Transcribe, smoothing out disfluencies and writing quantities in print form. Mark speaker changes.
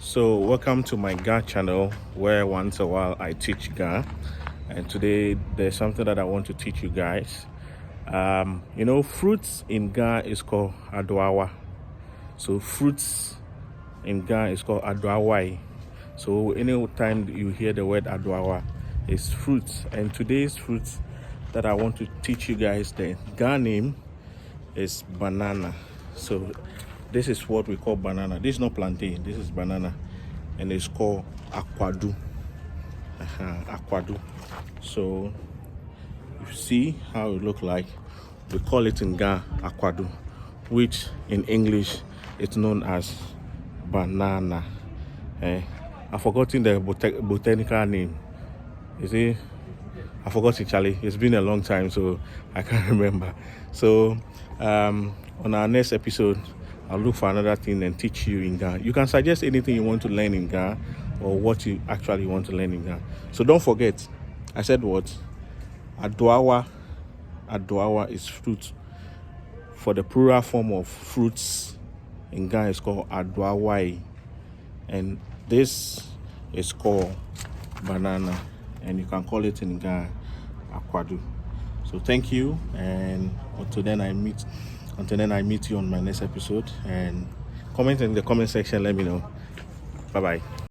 Speaker 1: So welcome to my Ga channel, where once a while I teach Ga, and today there's something that I want to teach you guys. Fruits in Ga is called adwawa. So fruits in Ga is called adwawai. So anytime you hear the word adwawa, it's fruits. And today's fruits that I want to teach you guys, the Ga name is banana. So this is what we call banana. This is not plantain, this is banana, and it's called aquadu. Aquadu. So you see how it look like. We call it in Ga aquadu, which in English it's known as banana. I've forgotten the botanical name. You see, I forgot it, Charlie. It's been a long time, so I can't remember. So on our next episode, I'll look for another thing and teach you in Ga. You can suggest anything you want to learn in Ga, or what you actually want to learn in Ga. So don't forget, I said what? Adwawa. Adwawa is fruit. For the plural form of fruits in Ga is called adwawai. And this is called banana. And you can call it in Ga aquadu. So thank you, and until then I meet you on my next episode. And comment in the comment section, let me know. Bye bye.